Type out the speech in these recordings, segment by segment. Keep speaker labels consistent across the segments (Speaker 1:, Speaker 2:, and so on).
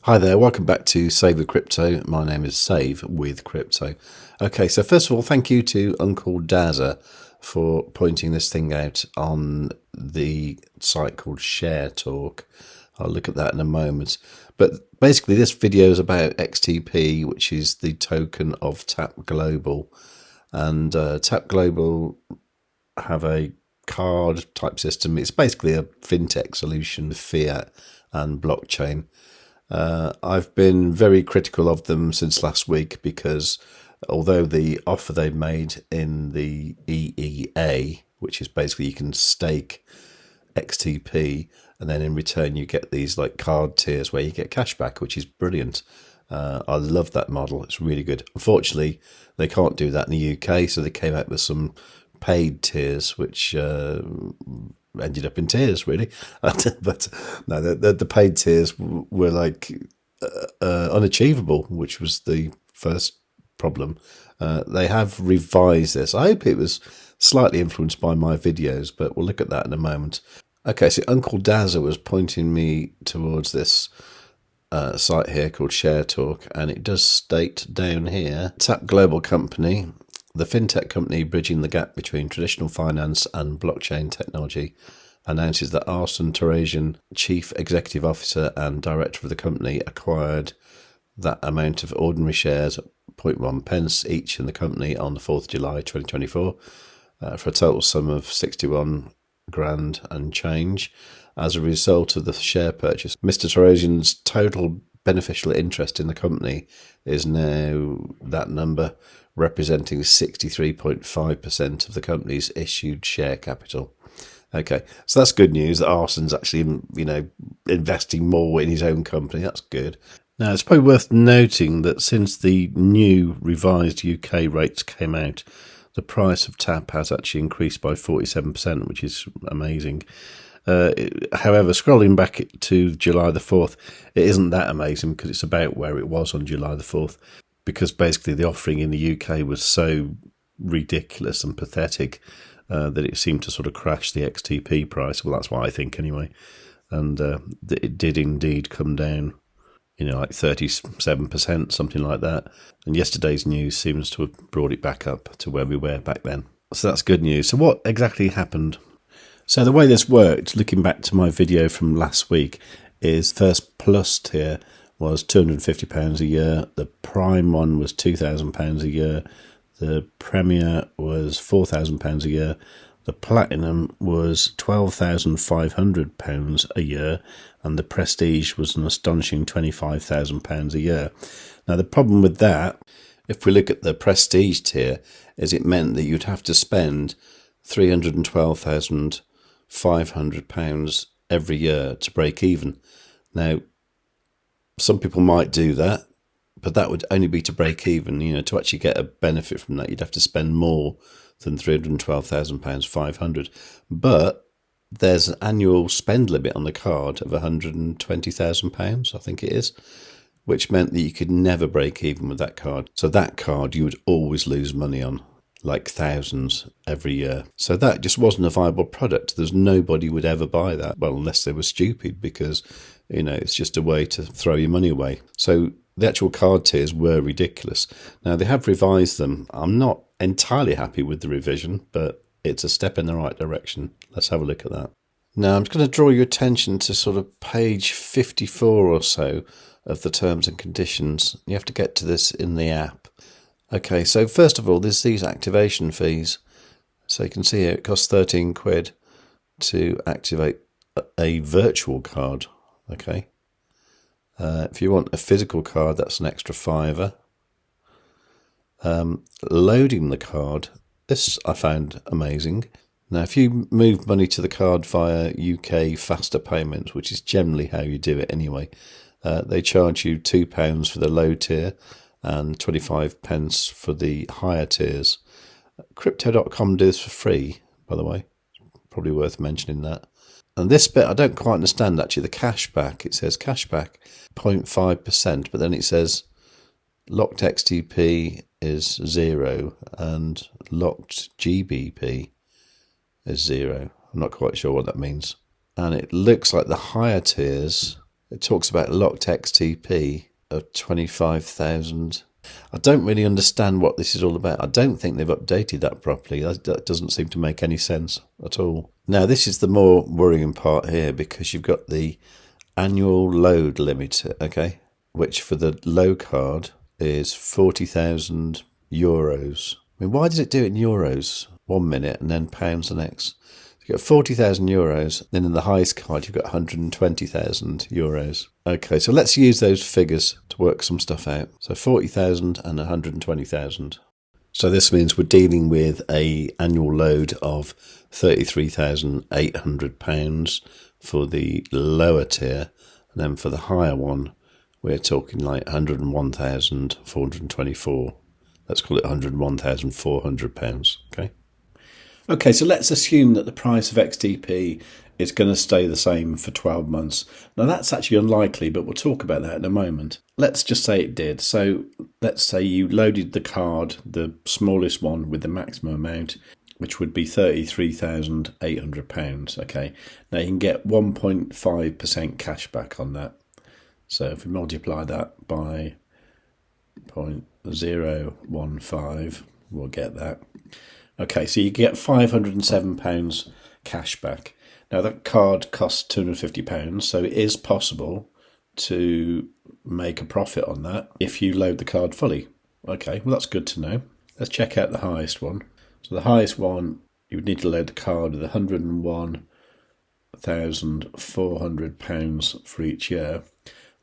Speaker 1: Hi there, welcome back to Save with Crypto. My name is Save with Crypto. Okay, so first of all, thank you to Uncle Dazza for pointing this thing out on the site called Share Talk. I'll look at that in a moment. But basically, this video is about XTP, which is the token of Tap Global. And Tap Global have a card type system. It's basically a fintech solution with fiat and blockchain. I've been very critical of them since last week because although the offer they made in the EEA, which is basically you can stake XTP and then in return you get these like card tiers where you get cash back, which is brilliant. I love that model. It's really good. Unfortunately, they can't do that in the UK, so they came out with some paid tiers, which ended up in tears, really. But no, the paid tiers were like unachievable, which was the first problem. They have revised this. I hope it was slightly influenced by my videos, but we'll look at that in a moment. Okay, so Uncle Dazza was pointing me towards this site here called Share Talk, and it does state down here, Tap Global Company, the fintech company bridging the gap between traditional finance and blockchain technology, announces that Arsene Teresian, Chief Executive Officer and Director of the company, acquired that amount of ordinary shares at 0.1 pence each in the company on the 4th of July 2024 for a total sum of 61 grand and change. As a result of the share purchase, Mr. Teresian's total beneficial interest in the company is now that number, representing 63.5% of the company's issued share capital. Okay, so that's good news that Arsene's actually, investing more in his own company. That's good. Now, it's probably worth noting that since the new revised UK rates came out, the price of TAP has actually increased by 47%, which is amazing. However, scrolling back to July the 4th, it isn't that amazing because it's about where it was on July the 4th, because basically the offering in the UK was so ridiculous and pathetic that it seemed to sort of crash the XTP price. Well, that's what I think anyway. And it did indeed come down, like 37%, something like that. And yesterday's news seems to have brought it back up to where we were back then. So that's good news. So what exactly happened? So the way this worked, looking back to my video from last week, is first plus tier was £250 a year. The prime one was £2,000 a year. The premier was £4,000 a year. The platinum was £12,500 a year. And the prestige was an astonishing £25,000 a year. Now, the problem with that, if we look at the prestige tier, is it meant that you'd have to spend £312,500 every year to break even. Now, some people might do that, but that would only be to break even. To actually get a benefit from that, you'd have to spend more than £312,500. But there's an annual spend limit on the card of £120,000, I think it is, which meant that you could never break even with that card. So that card you would always lose money on, like thousands every year. So that just wasn't a viable product. There's nobody would ever buy that. Well, unless they were stupid, because, it's just a way to throw your money away. So the actual card tiers were ridiculous. Now, they have revised them. I'm not entirely happy with the revision, but it's a step in the right direction. Let's have a look at that. Now, I'm just going to draw your attention to sort of page 54 or so of the terms and conditions. You have to get to this in the app. Okay, so first of all, there's these activation fees. So you can see here it costs 13 quid to activate a virtual card. Okay. If you want a physical card, that's an extra £5. Loading the card, this I found amazing. Now, if you move money to the card via UK faster payments, which is generally how you do it anyway, they charge you £2 for the low tier and 25 pence for the higher tiers. Crypto.com do this for free, by the way. Probably worth mentioning that. And this bit I don't quite understand actually, the cashback. It says cashback 0.5%, but then it says locked XTP is 0 and locked GBP is 0. I'm not quite sure what that means. And it looks like the higher tiers it talks about locked XTP of 25,000. I don't really understand what this is all about. I don't think they've updated that properly. That doesn't seem to make any sense at all. Now, this is the more worrying part here, because you've got the annual load limit, okay, which for the low card is 40,000 euros. I mean, why does it do it in euros 1 minute and then pounds the next? You've got 40,000 euros, then in the highest card, you've got 120,000 euros. Okay, so let's use those figures to work some stuff out. So 40,000 and 120,000. So this means we're dealing with an annual load of £33,800 for the lower tier. And then for the higher one, we're talking like 101,424. Let's call it £101,400, okay? Okay, so let's assume that the price of XTP is going to stay the same for 12 months. Now, that's actually unlikely, but we'll talk about that in a moment. Let's just say it did. So let's say you loaded the card, the smallest one with the maximum amount, which would be £33,800, okay? Now, you can get 1.5% cash back on that. So if we multiply that by 0.015, we'll get that. Okay, so you get £507 cash back. Now, that card costs £250, so it is possible to make a profit on that if you load the card fully. Okay, well, that's good to know. Let's check out the highest one. So the highest one, you would need to load the card with £101,400 for each year,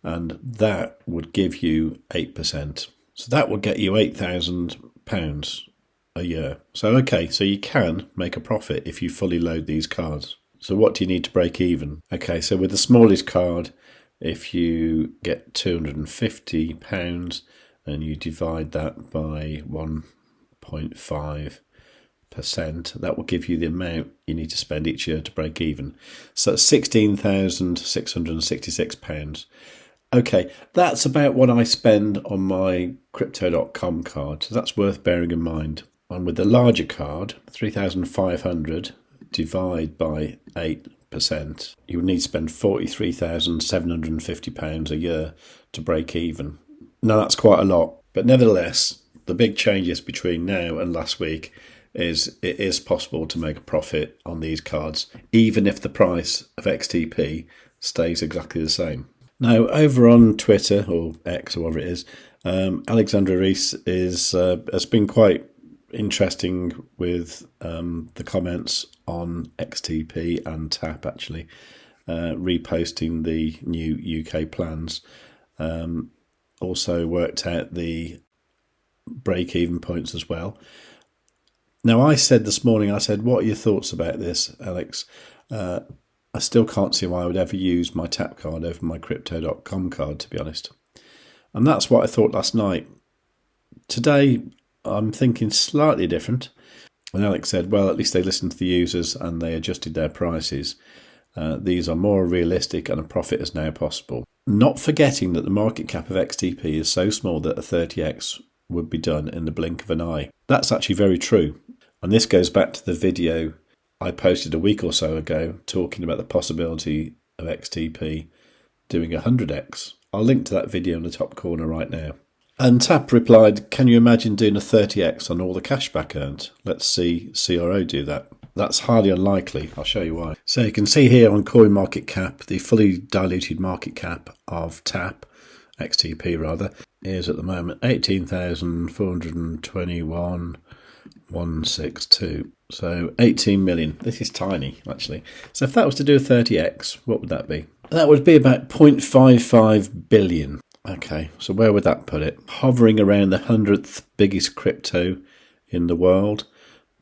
Speaker 1: and that would give you 8%. So that would get you £8,000 a year. So, okay, so you can make a profit if you fully load these cards. So what do you need to break even? Okay, so with the smallest card, if you get £250 and you divide that by 1.5%, that will give you the amount you need to spend each year to break even. So it's £16,666. Okay, that's about what I spend on my crypto.com card, so that's worth bearing in mind. And with the larger card, 3,500 divide by 8%, you would need to spend £43,750 a year to break even. Now, that's quite a lot, but nevertheless, the big changes between now and last week is it is possible to make a profit on these cards, even if the price of XTP stays exactly the same. Now, over on Twitter, or X, or whatever it is, Alexandra Rees has been quite interesting with the comments on XTP and TAP, actually, reposting the new UK plans. Also worked out the break-even points as well. Now, I said this morning, what are your thoughts about this, Alex? I still can't see why I would ever use my TAP card over my crypto.com card, to be honest. And that's what I thought last night. Today, I'm thinking slightly different. And Alex said, well, at least they listened to the users and they adjusted their prices. These are more realistic and a profit is now possible. Not forgetting that the market cap of XTP is so small that a 30x would be done in the blink of an eye. That's actually very true. And this goes back to the video I posted a week or so ago talking about the possibility of XTP doing 100x. I'll link to that video in the top corner right now. And TAP replied, can you imagine doing a 30x on all the cash back earned? Let's see CRO do that. That's highly unlikely. I'll show you why. So you can see here on CoinMarketCap, the fully diluted market cap of TAP, XTP rather, is at the moment 18,421,162. So 18 million. This is tiny, actually. So if that was to do a 30x, what would that be? That would be about 0.55 billion. Okay, so where would that put it? Hovering around the 100th biggest crypto in the world.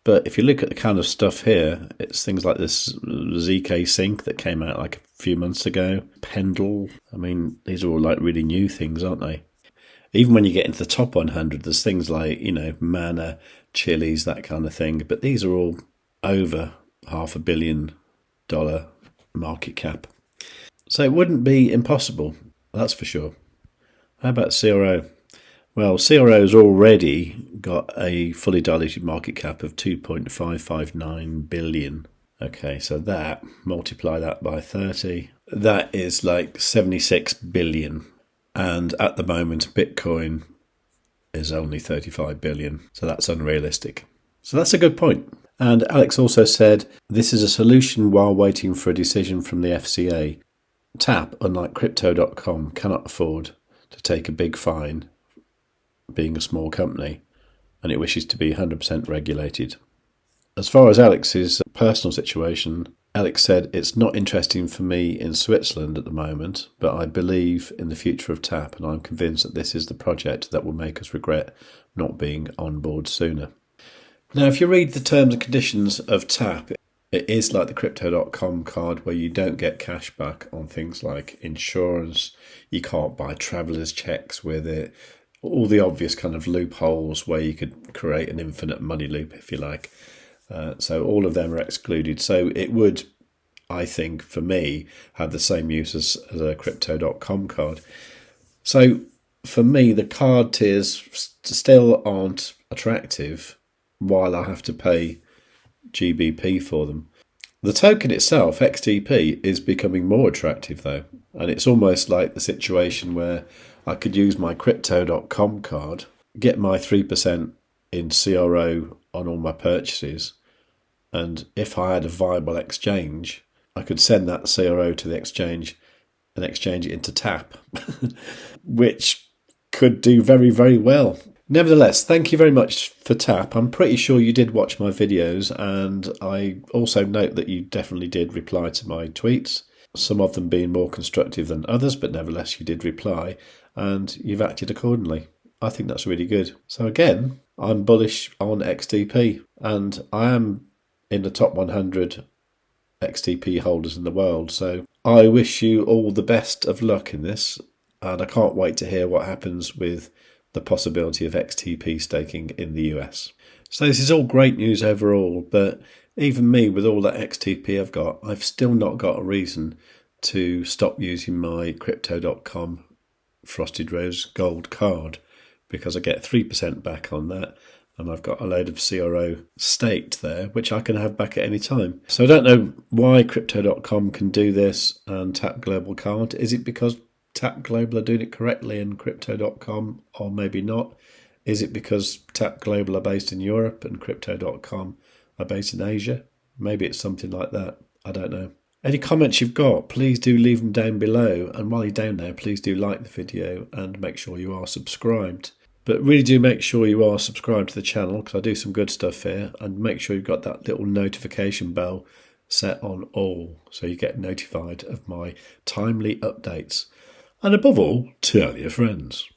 Speaker 1: But if you look at the kind of stuff here, it's things like this ZK Sync that came out like a few months ago. Pendle. I mean, these are all like really new things, aren't they? Even when you get into the top 100, there's things like, Mana, Chili's, that kind of thing. But these are all over $500 million market cap. So it wouldn't be impossible, that's for sure. How about CRO? Well, CRO's already got a fully diluted market cap of 2.559 billion. Okay, so that, multiply that by 30, that is like 76 billion. And at the moment, Bitcoin is only 35 billion. So that's unrealistic. So that's a good point. And Alex also said, this is a solution while waiting for a decision from the FCA. TAP, unlike Crypto.com, cannot afford to take a big fine, being a small company, and it wishes to be 100% regulated. As far as Alex's personal situation, Alex said, it's not interesting for me in Switzerland at the moment, but I believe in the future of TAP, and I'm convinced that this is the project that will make us regret not being on board sooner. Now, if you read the terms and conditions of TAP, it is like the Crypto.com card where you don't get cash back on things like insurance, you can't buy traveller's checks with it, all the obvious kind of loopholes where you could create an infinite money loop, if you like. So all of them are excluded. So it would, I think, for me, have the same use as a Crypto.com card. So for me, the card tiers still aren't attractive while I have to pay GBP for them. The token itself, XTP, is becoming more attractive though. And it's almost like the situation where I could use my Crypto.com card, get my 3% in CRO on all my purchases, and if I had a viable exchange, I could send that CRO to the exchange and exchange it into TAP, which could do very, very well. Nevertheless, thank you very much for TAP. I'm pretty sure you did watch my videos, and I also note that you definitely did reply to my tweets, some of them being more constructive than others, but nevertheless you did reply, and you've acted accordingly. I think that's really good. So again, I'm bullish on XTP, and I am in the top 100 XTP holders in the world. So I wish you all the best of luck in this, and I can't wait to hear what happens with the possibility of XTP staking in the US. So this is all great news overall, but even me, with all that XTP I've got, I've still not got a reason to stop using my Crypto.com Frosted Rose Gold card, because I get 3% back on that, and I've got a load of CRO staked there, which I can have back at any time. So I don't know why Crypto.com can do this and Tap Global can't. Is it because Tap Global are doing it correctly and Crypto.com, or maybe not? Is it because Tap Global are based in Europe and Crypto.com are based in Asia? Maybe it's something like that. I don't know. Any comments you've got, please do leave them down below. And while you're down there, please do like the video and make sure you are subscribed. But really do make sure you are subscribed to the channel, because I do some good stuff here. And make sure you've got that little notification bell set on all, so you get notified of my timely updates. And above all, tell your friends.